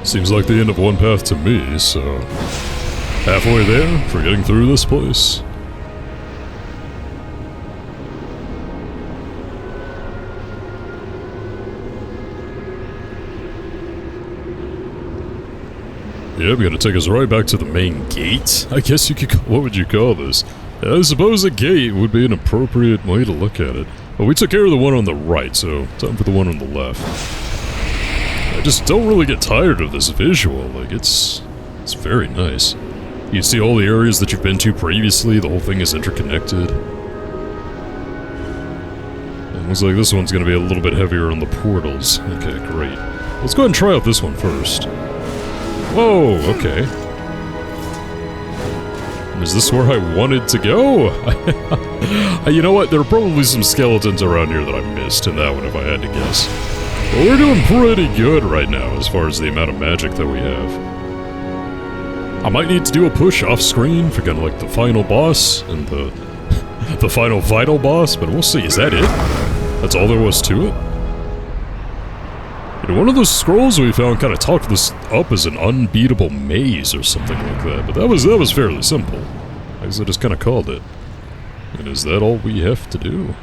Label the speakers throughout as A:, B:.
A: Seems like the end of one path to me, so... halfway there for getting through this place. Yep, gonna take us right back to the main gate. I guess you could... what would you call this? I suppose a gate would be an appropriate way to look at it. Well, we took care of the one on the right, so time for the one on the left. I just don't really get tired of this visual. Like, it's very nice. You see all the areas that you've been to previously, the whole thing is interconnected. It looks like this one's gonna be a little bit heavier on the portals. Okay, great. Let's go ahead and try out this one first. Whoa, okay. Is this where I wanted to go? You know what, there are probably some skeletons around here that I missed in that one if I had to guess. But we're doing pretty good right now as far as the amount of magic that we have. I might need to do a push off screen for kind of like the final boss and the final vital boss, but we'll see. Is that it? That's all there was to it? You know, one of those scrolls we found kind of talked this up as an unbeatable maze or something like that, but that was fairly simple. I guess I just kind of called it. And is that all we have to do?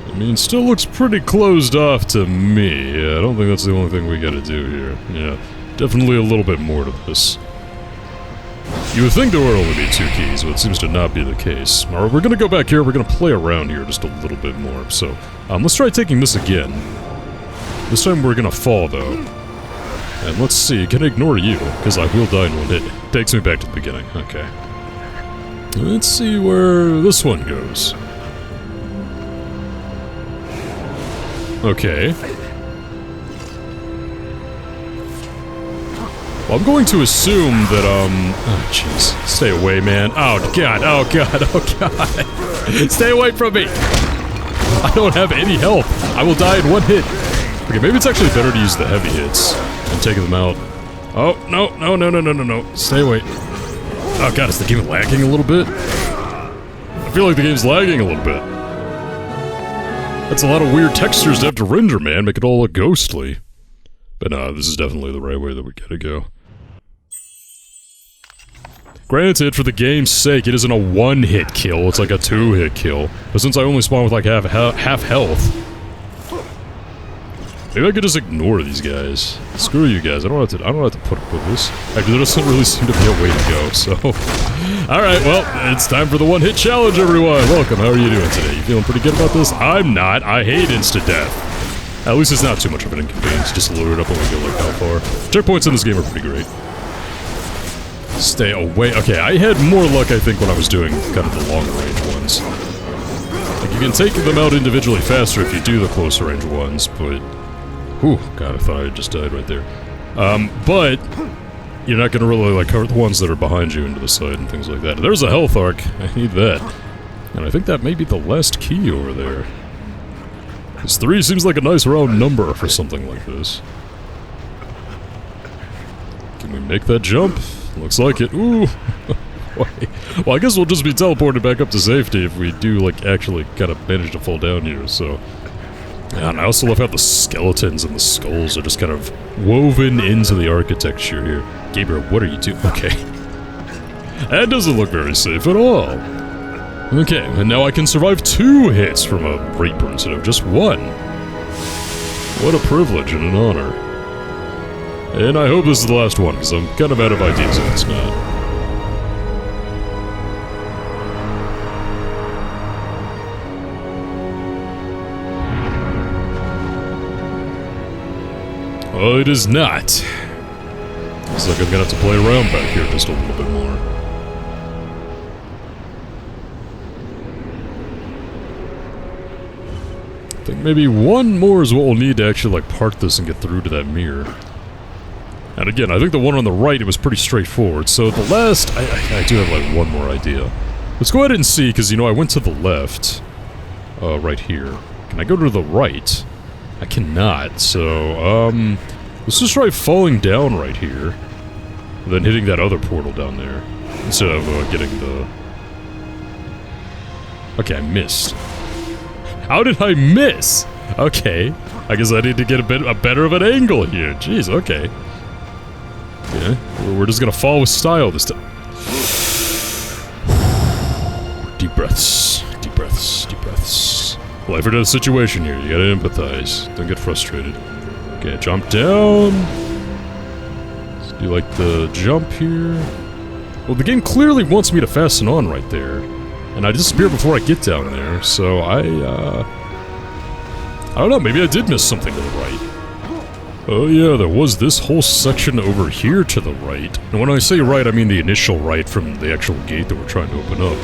A: I mean, still looks pretty closed off to me. Yeah, I don't think that's the only thing we gotta do here. Yeah, definitely a little bit more to this. You would think there would only be 2 keys, but it seems to not be the case. Alright, we're gonna go back here, we're gonna play around here just a little bit more. So, let's try taking this again. This time we're gonna fall, though. And let's see, can I ignore you? Because I will die in one hit. Takes me back to the beginning, okay. Let's see where this one goes. Okay. Well, I'm going to assume that, oh, jeez. Stay away, man. Oh, God, oh, God, oh, God. Stay away from me! I don't have any health. I will die in one hit. Okay, maybe it's actually better to use the heavy hits and take them out. Oh, no, no, no, no, no, no, no. Stay away. Oh, God, is the game lagging a little bit? I feel like the game's lagging a little bit. That's a lot of weird textures to have to render, man. Make it all look ghostly. But no, this is definitely the right way that we gotta go. Granted, for the game's sake, it isn't a 1-hit kill, it's like a 2-hit kill. But since I only spawn with like half health... maybe I could just ignore these guys. Screw you guys, I don't have to put up with this. Actually, there doesn't really seem to be a way to go, so... Alright, well, it's time for the 1-hit challenge, everyone! Welcome, how are you doing today? You feeling pretty good about this? I'm not, I hate insta-death. At least it's not too much of an inconvenience, just load it up when we go like that far. Checkpoints in this game are pretty great. Stay away. Okay, I had more luck, I think, when I was doing kind of the long-range ones. Like, you can take them out individually faster if you do the closer range ones, but... whew, God, I thought I had just died right there. But... you're not gonna really, like, cover the ones that are behind you into the side and things like that. There's a health arc. I need that. And I think that may be the last key over there. Because 3 seems like a nice round number for something like this. Can we make that jump? Looks like it. Ooh! Well, I guess we'll just be teleported back up to safety if we do, like, actually kind of manage to fall down here, so... yeah, and I also love how the skeletons and the skulls are just kind of woven into the architecture here. Gabriel, what are you doing? Okay. That doesn't look very safe at all. Okay, and now I can survive 2 hits from a Reaper instead of just 1. What a privilege and an honor. And I hope this is the last one, because I'm kind of out of ideas if it's not. Oh, it is not. Looks like I'm gonna have to play around back here just a little bit more. I think maybe 1 more is what we'll need to actually, like, part this and get through to that mirror. And again, I think the one on the right, it was pretty straightforward, so the last, I do have, like, 1 more idea. Let's go ahead and see, because, you know, I went to the left. Right here. Can I go to the right? I cannot, so, let's just try falling down right here. than hitting that other portal down there. Instead of getting the... Okay, I missed. How did I miss? Okay, I guess I need to get a better of an angle here. Jeez, okay. Yeah, we're just gonna fall with style this time. Deep breaths, deep breaths, deep breaths. Life or death situation here, you gotta empathize. Don't get frustrated. Okay, jump down. Let's do like the jump here. Well, the game clearly wants me to fasten on right there. And I disappear before I get down there, so I don't know, maybe I did miss something to the right. Oh yeah, there was this whole section over here to the right. And when I say right, I mean the initial right from the actual gate that we're trying to open up.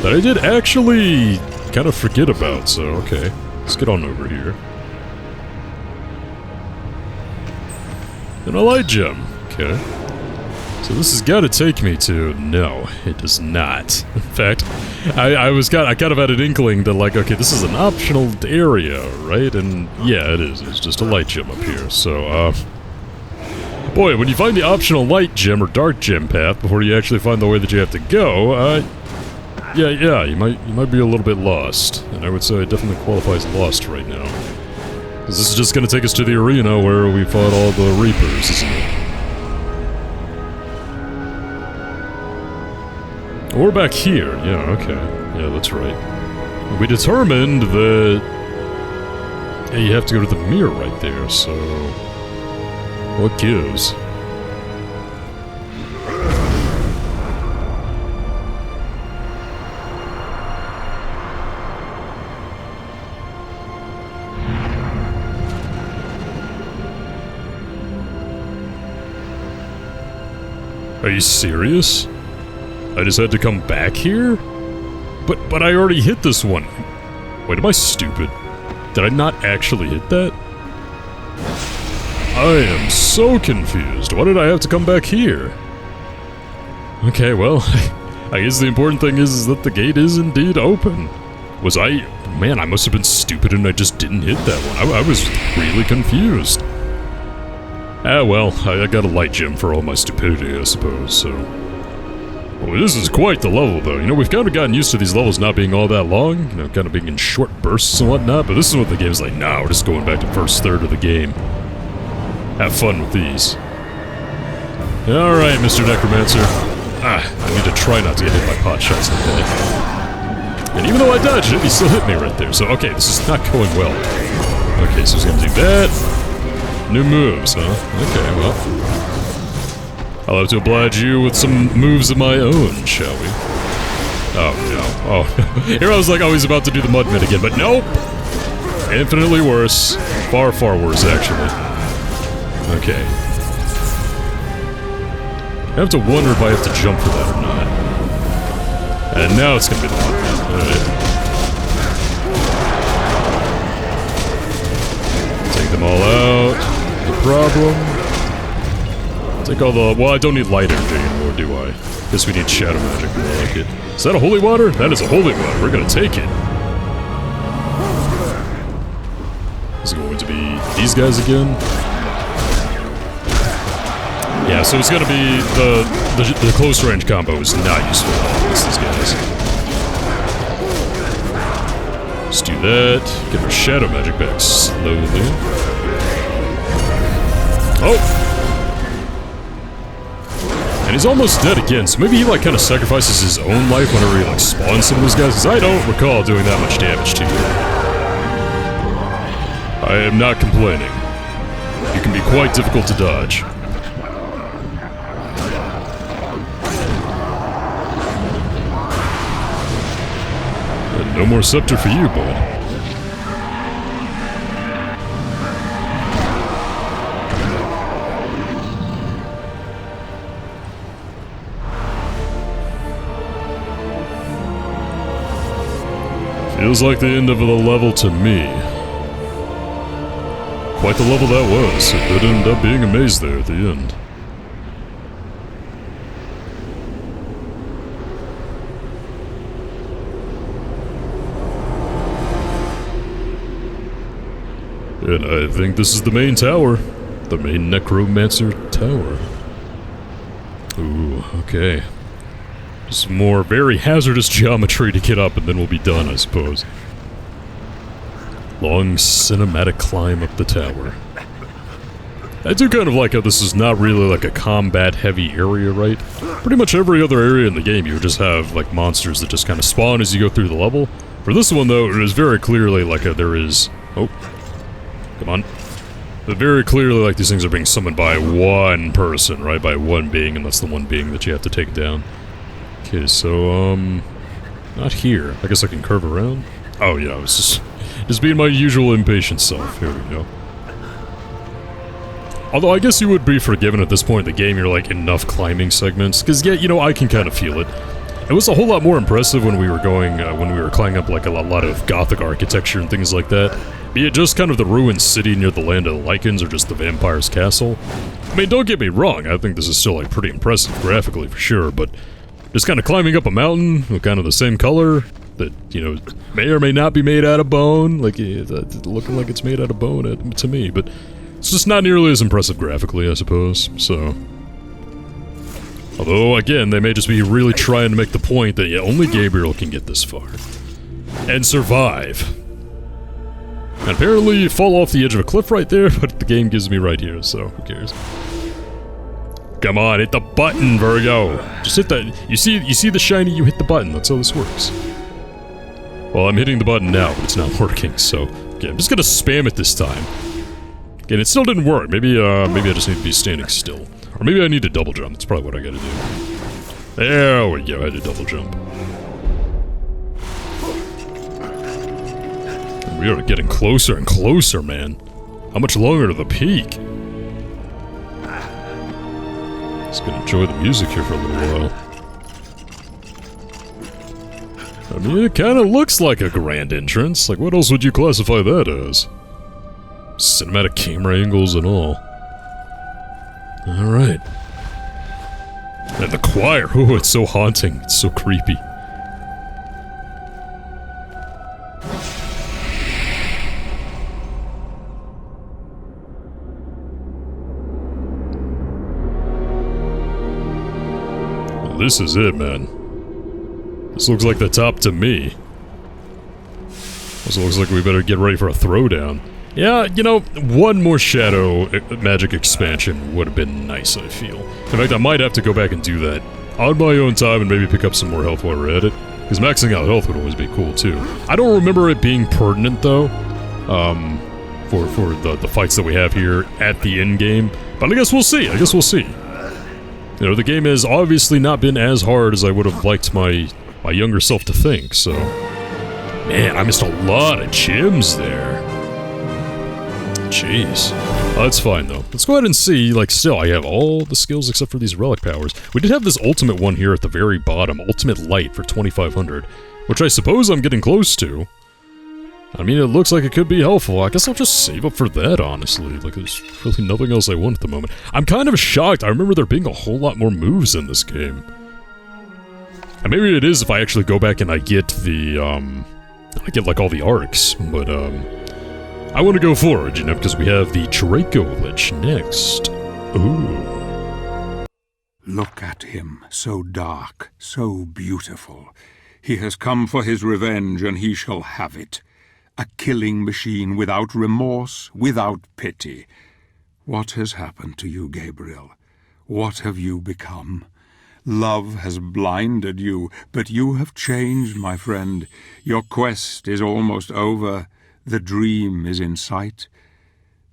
A: That I did actually kind of forget about, so okay. Let's get on over here. And a light gem. Okay. So this has got to take me to... No, it does not. In fact, I kind of had an inkling that, like, okay, this is an optional area, right? And yeah, it is. It's just a light gem up here. So, boy, when you find the optional light gem or dark gem path before you actually find the way that you have to go, yeah, you might be a little bit lost. And I would say it definitely qualifies lost right now. Because this is just going to take us to the arena where we fought all the Reapers, isn't it? We're back here. Yeah, okay. Yeah, that's right. We determined that... Yeah, you have to go to the mirror right there, so... What gives? Are you serious? I just had to come back here? But I already hit this one. Wait, am I stupid? Did I not actually hit that? I am so confused. Why did I have to come back here? Okay, well, I guess the important thing is that the gate is indeed open. Was I... Man, I must have been stupid and I just didn't hit that one. I was really confused. Ah, well, I got a light gem for all my stupidity, I suppose, so... Well, this is quite the level, though. You know, we've kind of gotten used to these levels not being all that long, you know, kind of being in short bursts and whatnot, but this is what the game's like, nah, we're just going back to first third of the game. Have fun with these. Alright, Mr. Necromancer. I need to try not to get hit by pot shots like that. And even though I dodged it, he still hit me right there, so okay, this is not going well. Okay, so he's gonna do that. New moves, huh? Okay, well... I'll have to oblige you with some moves of my own, shall we? Oh, no. Oh, here I was like always about to do the Mudman again, but nope! Infinitely worse. Far, far worse, actually. Okay. I have to wonder if I have to jump for that or not. And now it's gonna be the Mudman. Alright. Take them all out. No problem. Take all the... Well, I don't need light energy anymore, do I? Guess we need shadow magic more like it. Is that a holy water? That is a holy water. We're gonna take it. Is it going to be these guys again? Yeah, so it's gonna be the close range combo is not useful at all against these guys. Let's do that. Get our shadow magic back slowly. Oh! And he's almost dead again, so maybe he like kind of sacrifices his own life whenever he like spawns some of these guys, because I don't recall doing that much damage to you. I am not complaining. You can be quite difficult to dodge. And no more scepter for you, boy. Feels like the end of the level to me. Quite the level that was. It did end up being a maze there at the end. And I think this is the main tower. The main Necromancer tower. Ooh, okay. Just more very hazardous geometry to get up, and then we'll be done, I suppose. Long cinematic climb up the tower. I do kind of like how this is not really like a combat-heavy area, right? Pretty much every other area in the game, you just have, like, monsters that just kind of spawn as you go through the level. For this one, though, it is very clearly like there is... Oh. Come on. But very clearly, like, these things are being summoned by one person, right? By one being, and that's the one being that you have to take down. Okay, so, not here. I guess I can curve around? Oh, yeah, I was just being my usual impatient self. Here we go. Although, I guess you would be forgiven at this point in the game, you're like, enough climbing segments. Because, yeah, you know, I can kind of feel it. It was a whole lot more impressive when we were going, when we were climbing up, like, a lot of Gothic architecture and things like that. Be it just kind of the ruined city near the Land of the Lycans, or just the vampire's castle. I mean, don't get me wrong, I think this is still, like, pretty impressive graphically, for sure, but... just kind of climbing up a mountain with kind of the same color that, you know, may or may not be made out of bone. Like, looking like it's made out of bone to me, but it's just not nearly as impressive graphically, I suppose, so... Although, again, they may just be really trying to make the point that, yeah, only Gabriel can get this far. And survive. And apparently you fall off the edge of a cliff right there, but the game gives me right here, so who cares? Come on, hit the button, Virgo! Just hit that. You see the shiny, you hit the button. That's how this works. Well, I'm hitting the button now, but it's not working, so... okay, I'm just gonna spam it this time. Again, it still didn't work. Maybe I just need to be standing still. Or maybe I need to double jump. That's probably what I gotta do. There we go, I had to double jump. We are getting closer and closer, man. How much longer to the peak? Just gonna enjoy the music here for a little while. I mean, it kinda looks like a grand entrance. Like, what else would you classify that as? Cinematic camera angles and all. Alright. And the choir, oh, it's so haunting. It's so creepy. This is it, man. This looks like the top to me. Also looks like we better get ready for a throwdown. Yeah, you know, one more Shadow Magic expansion would have been nice, I feel. In fact, I might have to go back and do that on my own time and maybe pick up some more health while we're at it. Because maxing out health would always be cool, too. I don't remember it being pertinent, though, for the fights that we have here at the end game. But I guess we'll see, You know, the game has obviously not been as hard as I would have liked my younger self to think, so... Man, I missed a lot of gems there. Jeez. Oh, that's fine, though. Let's go ahead and see, like, still, I have all the skills except for these relic powers. We did have this ultimate one here at the very bottom, Ultimate Light for 2500, which I suppose I'm getting close to. I mean, it looks like it could be helpful. I guess I'll just save up for that, honestly. Like, there's really nothing else I want at the moment. I'm kind of shocked. I remember there being a whole lot more moves in this game. And maybe it is if I actually go back and I get the, I get, like, all the arcs. But, I want to go forward, you know, because we have the Draco Lich next. Ooh.
B: Look at him, so dark, so beautiful. He has come for his revenge, and he shall have it. A killing machine without remorse, without pity. What has happened to you, Gabriel? What have you become? Love has blinded you, but you have changed, my friend. Your quest is almost over. The dream is in sight.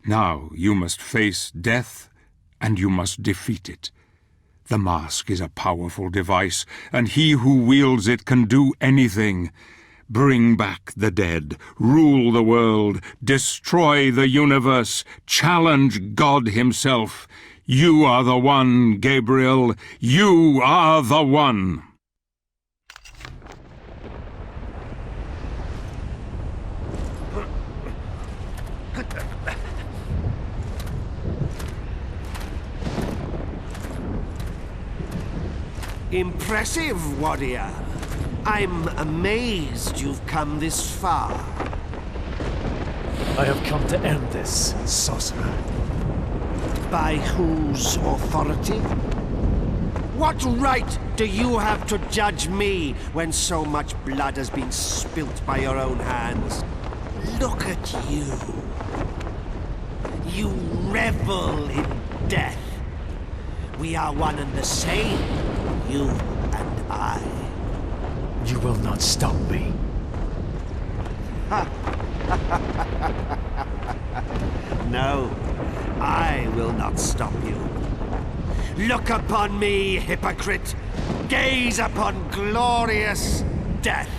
B: Now you must face death, and you must defeat it. The mask is a powerful device, and he who wields it can do anything. Bring back the dead, rule the world, destroy the universe, challenge God himself. You are the one, Gabriel. You are the one.
C: Impressive, warrior. I'm amazed you've come this far.
D: I have come to end this, sorcerer.
C: By whose authority? What right do you have to judge me when so much blood has been spilt by your own hands? Look at you. You revel in death. We are one and the same, you and I.
D: You will not stop me.
C: No, I will not stop you. Look upon me, hypocrite! Gaze upon glorious death!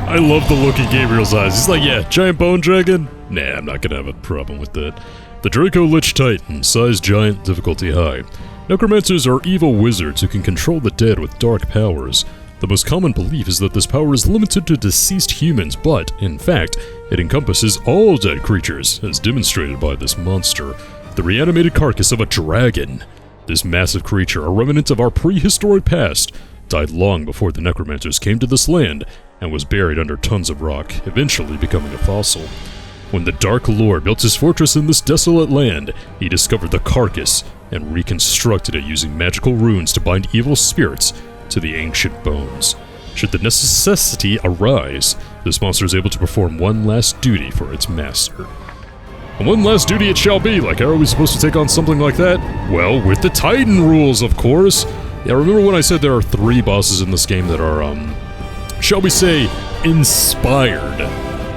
A: I love the look in Gabriel's eyes. He's like, yeah, giant bone dragon? Nah, I'm not gonna have a problem with that. The Draco Lich Titan, size giant, difficulty high. Necromancers are evil wizards who can control the dead with dark powers. The most common belief is that this power is limited to deceased humans, but, in fact, it encompasses all dead creatures, as demonstrated by this monster, the reanimated carcass of a dragon. This massive creature, a remnant of our prehistoric past, died long before the Necromancers came to this land, and was buried under tons of rock, eventually becoming a fossil. When the Dark Lord built his fortress in this desolate land, he discovered the carcass and reconstructed it using magical runes to bind evil spirits to the ancient bones. Should the necessity arise, this monster is able to perform one last duty for its master. And one last duty it shall be. Like, how are we supposed to take on something like that? Well, with the Titan rules, of course. Yeah, remember when I said there are 3 bosses in this game that are, shall we say, inspired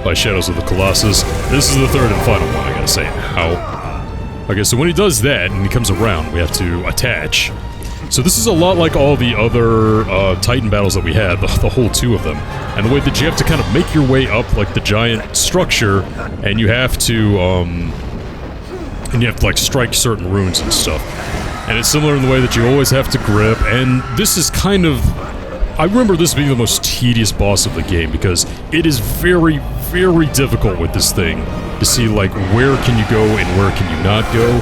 A: by Shadows of the Colossus? This is the 3rd and final one, I gotta say. How? Okay, so when he does that, and he comes around, we have to attach. So this is a lot like all the other Titan battles that we had, the whole 2 of them. And the way that you have to kind of make your way up, like, the giant structure, and you have to, like, strike certain runes and stuff. And it's similar in the way that you always have to grip, and this is kind of... I remember this being the most tedious boss of the game, because it is very, very difficult with this thing to see, like, where can you go and where can you not go.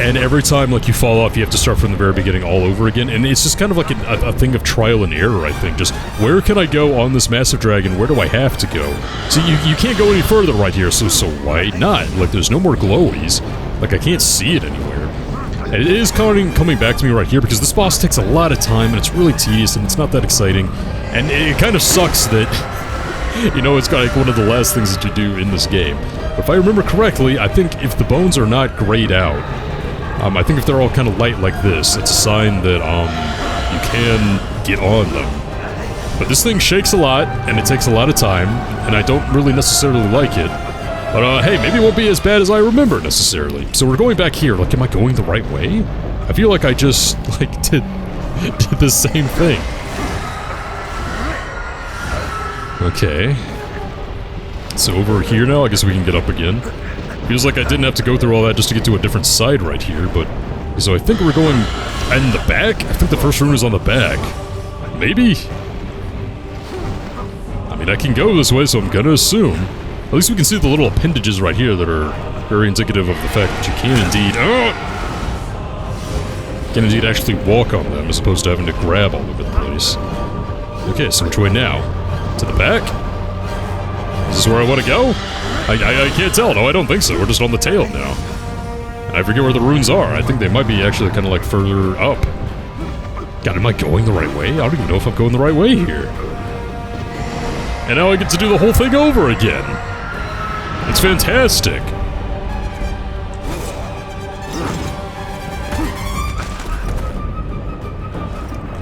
A: And every time, like, you fall off, you have to start from the very beginning all over again, and it's just kind of like a thing of trial and error, I think. Just, where can I go on this massive dragon? Where do I have to go? So you can't go any further right here, so why not? Like, there's no more glowies. Like, I can't see it anywhere. And it is coming back to me right here, because this boss takes a lot of time, and it's really tedious, and it's not that exciting. And it kind of sucks that, you know, it's like one of the last things that you do in this game. But if I remember correctly, I think if the bones are not grayed out, I think if they're all kind of light like this, it's a sign that, you can get on them. But this thing shakes a lot, and it takes a lot of time, and I don't really necessarily like it. But, hey, maybe it won't be as bad as I remember, necessarily. So we're going back here. Like, am I going the right way? I feel like I just, like, did the same thing. Okay. So over here now, I guess we can get up again. Feels like I didn't have to go through all that just to get to a different side right here, but... So I think we're going in the back? I think the first room is on the back. Maybe? I mean, I can go this way, so I'm gonna assume. At least we can see the little appendages right here that are very indicative of the fact that you can indeed... Gonna need to actually walk on them as opposed to having to grab all over the place. Okay, so which way now? To the back? Is this where I want to go? I can't tell. No, I don't think so. We're just on the tail now. And I forget where the runes are. I think they might be actually kind of like further up. God, am I going the right way? I don't even know if I'm going the right way here. And now I get to do the whole thing over again. It's fantastic.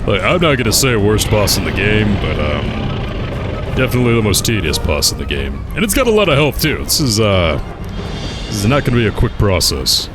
A: Look, I'm not gonna say worst boss in the game, but definitely the most tedious boss in the game. And it's got a lot of health too. This is not gonna be a quick process.